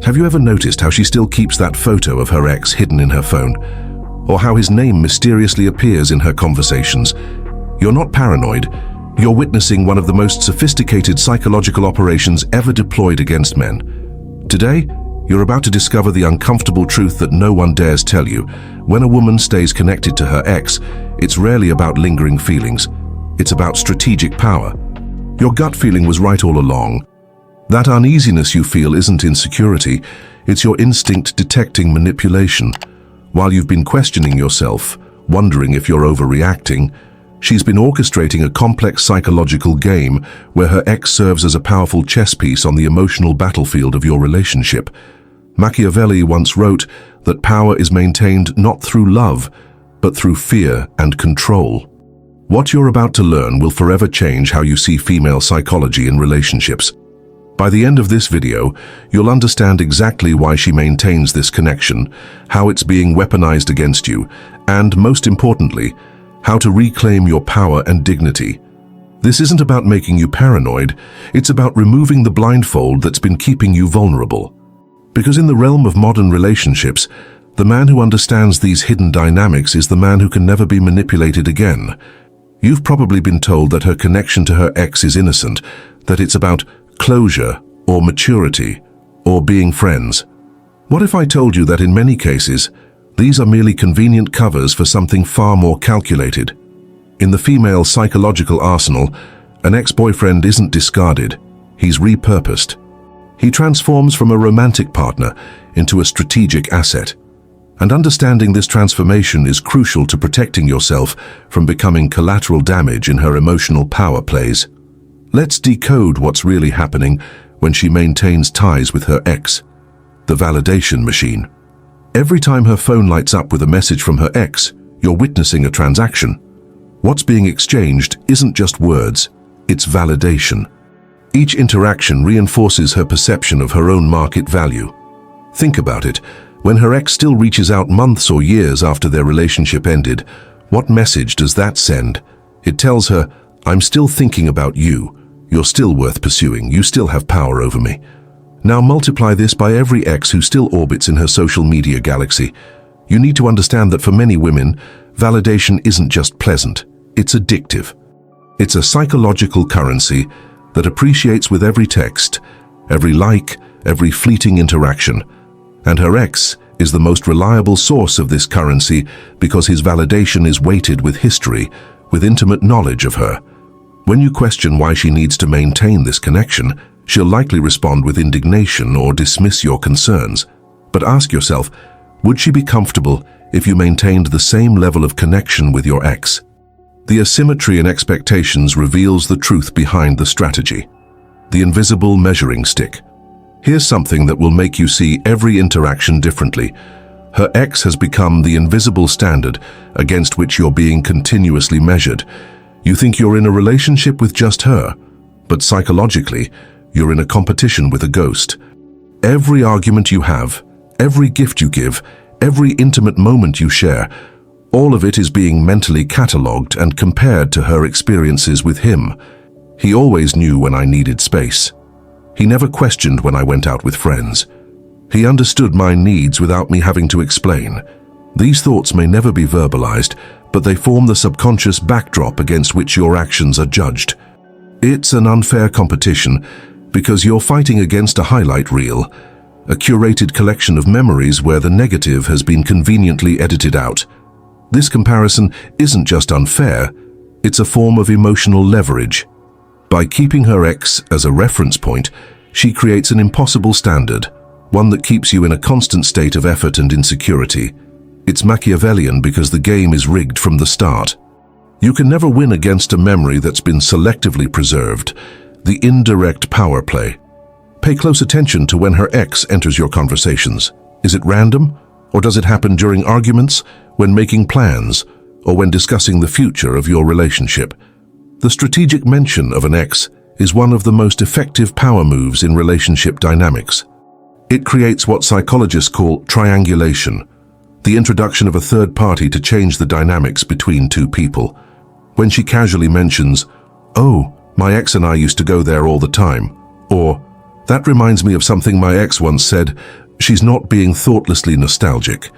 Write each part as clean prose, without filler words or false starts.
Have you ever noticed how she still keeps that photo of her ex hidden in her phone? Or how his name mysteriously appears in her conversations? You're not paranoid. You're witnessing one of the most sophisticated psychological operations ever deployed against men. Today, you're about to discover the uncomfortable truth that no one dares tell you. When a woman stays connected to her ex, it's rarely about lingering feelings. It's about strategic power. Your gut feeling was right all along. That uneasiness you feel isn't insecurity, it's your instinct detecting manipulation. While you've been questioning yourself, wondering if you're overreacting, she's been orchestrating a complex psychological game where her ex serves as a powerful chess piece on the emotional battlefield of your relationship. Machiavelli once wrote that power is maintained not through love, but through fear and control. What you're about to learn will forever change how you see female psychology in relationships. By the end of this video, you'll understand exactly why she maintains this connection, how it's being weaponized against you, and, most importantly, how to reclaim your power and dignity. This isn't about making you paranoid, it's about removing the blindfold that's been keeping you vulnerable. Because in the realm of modern relationships, the man who understands these hidden dynamics is the man who can never be manipulated again. You've probably been told that her connection to her ex is innocent, that it's about closure, or maturity, or being friends. What if I told you that in many cases, these are merely convenient covers for something far more calculated? In the female psychological arsenal, an ex-boyfriend isn't discarded, he's repurposed. He transforms from a romantic partner into a strategic asset. And understanding this transformation is crucial to protecting yourself from becoming collateral damage in her emotional power plays. Let's decode what's really happening when she maintains ties with her ex. The validation machine. Every time her phone lights up with a message from her ex, you're witnessing a transaction. What's being exchanged isn't just words, it's validation. Each interaction reinforces her perception of her own market value. Think about it. When her ex still reaches out months or years after their relationship ended, what message does that send? It tells her, I'm still thinking about you. You're still worth pursuing. You still have power over me. Now multiply this by every ex who still orbits in her social media galaxy. You need to understand that for many women, validation isn't just pleasant, it's addictive. It's a psychological currency that appreciates with every text, every like, every fleeting interaction. And her ex is the most reliable source of this currency because his validation is weighted with history, with intimate knowledge of her. When you question why she needs to maintain this connection, she'll likely respond with indignation or dismiss your concerns. But ask yourself, would she be comfortable if you maintained the same level of connection with your ex? The asymmetry in expectations reveals the truth behind the strategy. The invisible measuring stick. Here's something that will make you see every interaction differently. Her ex has become the invisible standard against which you're being continuously measured. You think you're in a relationship with just her, but psychologically, you're in a competition with a ghost. Every argument you have, every gift you give, every intimate moment you share, all of it is being mentally catalogued and compared to her experiences with him. He always knew when I needed space. He never questioned when I went out with friends. He understood my needs without me having to explain. These thoughts may never be verbalized, but they form the subconscious backdrop against which your actions are judged. It's an unfair competition because you're fighting against a highlight reel, a curated collection of memories where the negative has been conveniently edited out. This comparison isn't just unfair, it's a form of emotional leverage. By keeping her ex as a reference point, she creates an impossible standard, one that keeps you in a constant state of effort and insecurity. It's Machiavellian because the game is rigged from the start. You can never win against a memory that's been selectively preserved, the indirect power play. Pay close attention to when her ex enters your conversations. Is it random? Or does it happen during arguments, when making plans, or when discussing the future of your relationship? The strategic mention of an ex is one of the most effective power moves in relationship dynamics. It creates what psychologists call triangulation, the introduction of a third party to change the dynamics between two people. When she casually mentions, "Oh, my ex and I used to go there all the time," or That reminds me of something my ex once said. She's not being thoughtlessly nostalgic.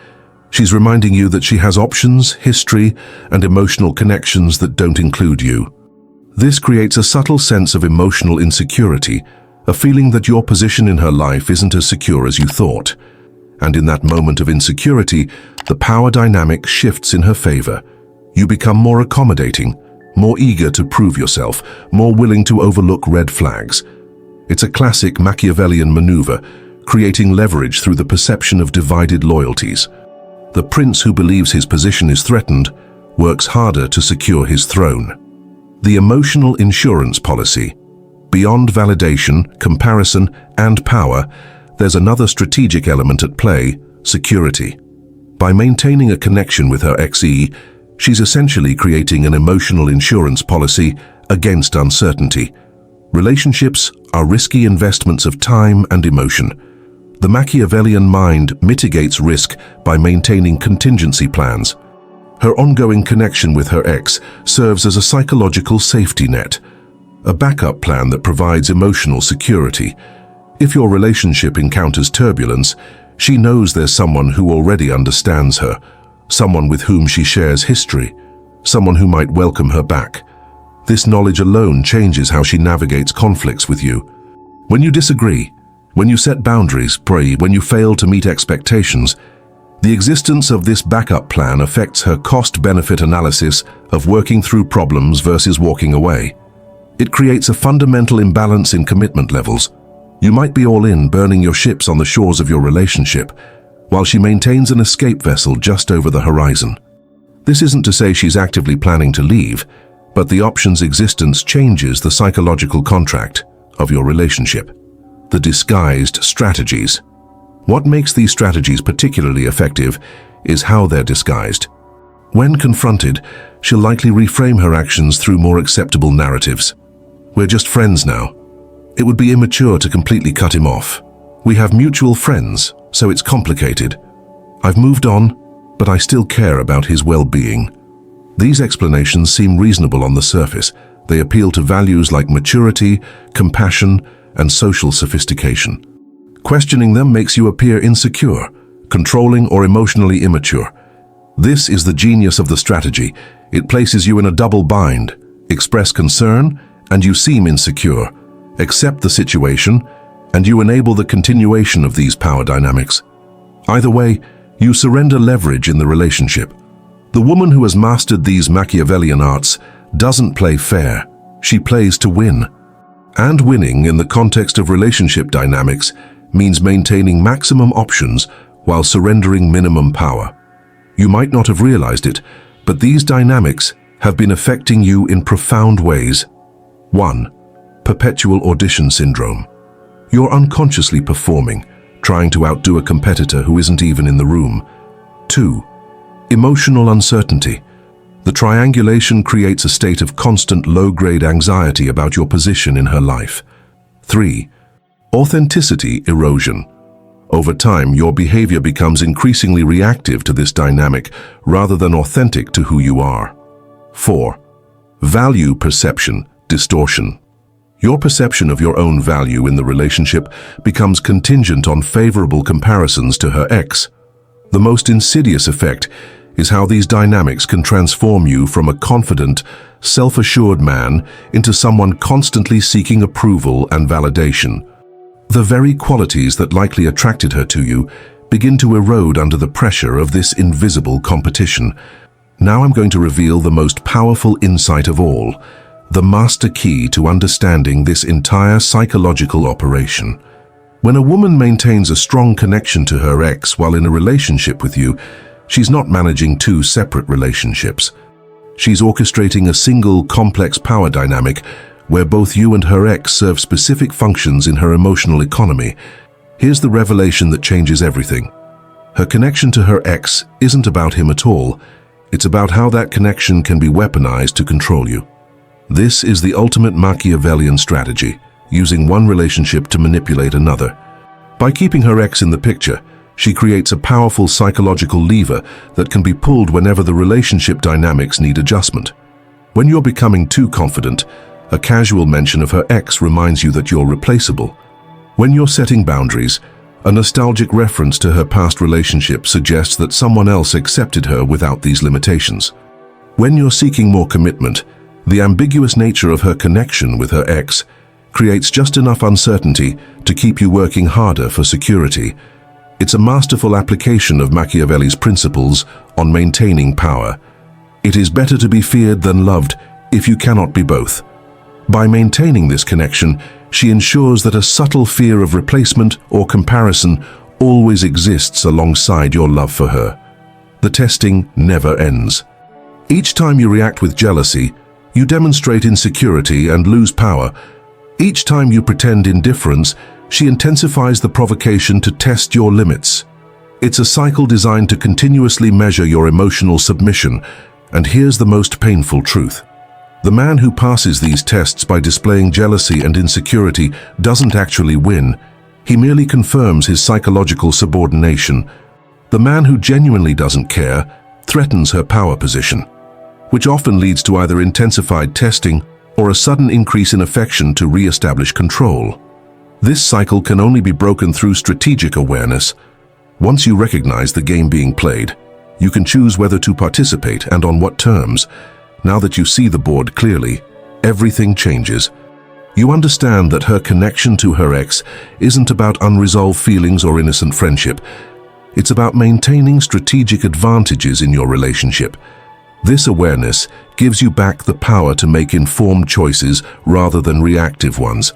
She's reminding you that she has options, history, and emotional connections that don't include you. This creates a subtle sense of emotional insecurity, a feeling that your position in her life isn't as secure as you thought. And in that moment of insecurity, the power dynamic shifts in her favor. You become more accommodating, more eager to prove yourself, more willing to overlook red flags. It's a classic Machiavellian maneuver, creating leverage through the perception of divided loyalties. The prince who believes his position is threatened works harder to secure his throne. The emotional insurance policy. Beyond validation, comparison, and power, there's another strategic element at play: security. By maintaining a connection with her ex-E, she's essentially creating an emotional insurance policy against uncertainty. Relationships are risky investments of time and emotion. The Machiavellian mind mitigates risk by maintaining contingency plans. Her ongoing connection with her ex serves as a psychological safety net, a backup plan that provides emotional security. If your relationship encounters turbulence, she knows there's someone who already understands her, someone with whom she shares history, someone who might welcome her back. This knowledge alone changes how she navigates conflicts with you. When you disagree, when you set boundaries, when you fail to meet expectations, the existence of this backup plan affects her cost-benefit analysis of working through problems versus walking away. It creates a fundamental imbalance in commitment levels. You might be all in, burning your ships on the shores of your relationship, while she maintains an escape vessel just over the horizon. This isn't to say she's actively planning to leave, but the option's existence changes the psychological contract of your relationship. The disguised strategies. What makes these strategies particularly effective is how they're disguised. When confronted, she'll likely reframe her actions through more acceptable narratives. We're just friends now. It would be immature to completely cut him off. We have mutual friends, so it's complicated. I've moved on, but I still care about his well-being. These explanations seem reasonable on the surface. They appeal to values like maturity, compassion, and social sophistication. Questioning them makes you appear insecure, controlling, or emotionally immature. This is the genius of the strategy. It places you in a double bind. Express concern, and you seem insecure. Accept the situation, and you enable the continuation of these power dynamics. Either way, you surrender leverage in the relationship. The woman who has mastered these Machiavellian arts doesn't play fair. She plays to win. And winning in the context of relationship dynamics means maintaining maximum options while surrendering minimum power. You might not have realized it, but these dynamics have been affecting you in profound ways. 1. Perpetual audition syndrome. You're unconsciously performing, trying to outdo a competitor who isn't even in the room. 2. Emotional uncertainty. The triangulation creates a state of constant low-grade anxiety about your position in her life. 3. Authenticity erosion. Over time, your behavior becomes increasingly reactive to this dynamic rather than authentic to who you are. 4. Value perception distortion. Your perception of your own value in the relationship becomes contingent on favorable comparisons to her ex. The most insidious effect is how these dynamics can transform you from a confident, self-assured man into someone constantly seeking approval and validation. The very qualities that likely attracted her to you begin to erode under the pressure of this invisible competition. Now I'm going to reveal the most powerful insight of all, the master key to understanding this entire psychological operation. When a woman maintains a strong connection to her ex while in a relationship with you, she's not managing two separate relationships. She's orchestrating a single complex power dynamic where both you and her ex serve specific functions in her emotional economy. Here's the revelation that changes everything. Her connection to her ex isn't about him at all. It's about how that connection can be weaponized to control you. This is the ultimate Machiavellian strategy, using one relationship to manipulate another. By keeping her ex in the picture, she creates a powerful psychological lever that can be pulled whenever the relationship dynamics need adjustment. When you're becoming too confident, a casual mention of her ex reminds you that you're replaceable. When you're setting boundaries, a nostalgic reference to her past relationship suggests that someone else accepted her without these limitations. When you're seeking more commitment, the ambiguous nature of her connection with her ex creates just enough uncertainty to keep you working harder for security. It's a masterful application of Machiavelli's principles on maintaining power. It is better to be feared than loved if you cannot be both. By maintaining this connection, she ensures that a subtle fear of replacement or comparison always exists alongside your love for her. The testing never ends. Each time you react with jealousy, you demonstrate insecurity and lose power. Each time you pretend indifference, she intensifies the provocation to test your limits. It's a cycle designed to continuously measure your emotional submission, and here's the most painful truth. The man who passes these tests by displaying jealousy and insecurity doesn't actually win. He merely confirms his psychological subordination. The man who genuinely doesn't care threatens her power position, which often leads to either intensified testing or a sudden increase in affection to re-establish control. This cycle can only be broken through strategic awareness. Once you recognize the game being played, you can choose whether to participate and on what terms. Now that you see the board clearly, everything changes. You understand that her connection to her ex isn't about unresolved feelings or innocent friendship. It's about maintaining strategic advantages in your relationship. This awareness gives you back the power to make informed choices rather than reactive ones.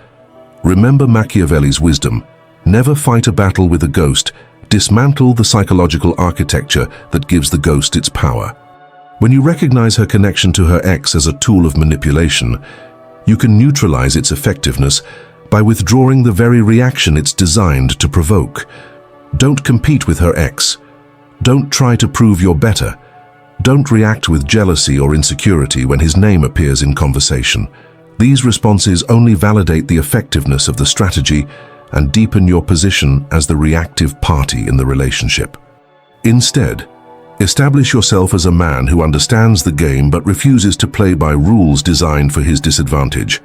Remember Machiavelli's wisdom: never fight a battle with a ghost. Dismantle the psychological architecture that gives the ghost its power. When you recognize her connection to her ex as a tool of manipulation, you can neutralize its effectiveness by withdrawing the very reaction it's designed to provoke. Don't compete with her ex. Don't try to prove you're better. Don't react with jealousy or insecurity when his name appears in conversation. These responses only validate the effectiveness of the strategy and deepen your position as the reactive party in the relationship. Instead, establish yourself as a man who understands the game but refuses to play by rules designed for his disadvantage.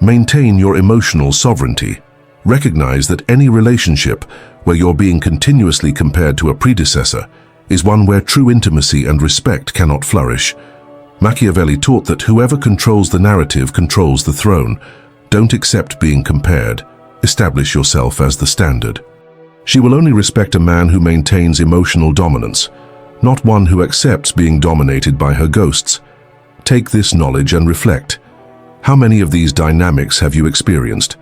Maintain your emotional sovereignty. Recognize that any relationship where you're being continuously compared to a predecessor is one where true intimacy and respect cannot flourish. Machiavelli taught that whoever controls the narrative controls the throne. Don't accept being compared. Establish yourself as the standard. She will only respect a man who maintains emotional dominance, not one who accepts being dominated by her ghosts. Take this knowledge and reflect. How many of these dynamics have you experienced?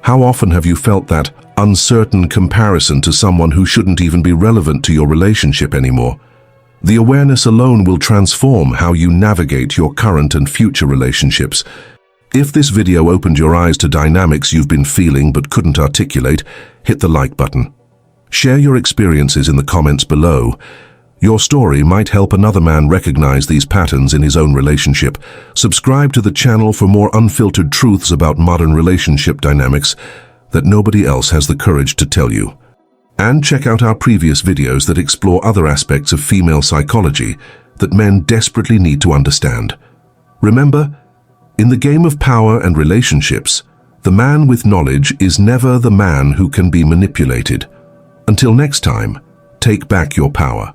How often have you felt that uncertain comparison to someone who shouldn't even be relevant to your relationship anymore? The awareness alone will transform how you navigate your current and future relationships. If this video opened your eyes to dynamics you've been feeling but couldn't articulate, hit the like button. Share your experiences in the comments below. Your story might help another man recognize these patterns in his own relationship. Subscribe to the channel for more unfiltered truths about modern relationship dynamics that nobody else has the courage to tell you. And check out our previous videos that explore other aspects of female psychology that men desperately need to understand. Remember, in the game of power and relationships, the man with knowledge is never the man who can be manipulated. Until next time, take back your power.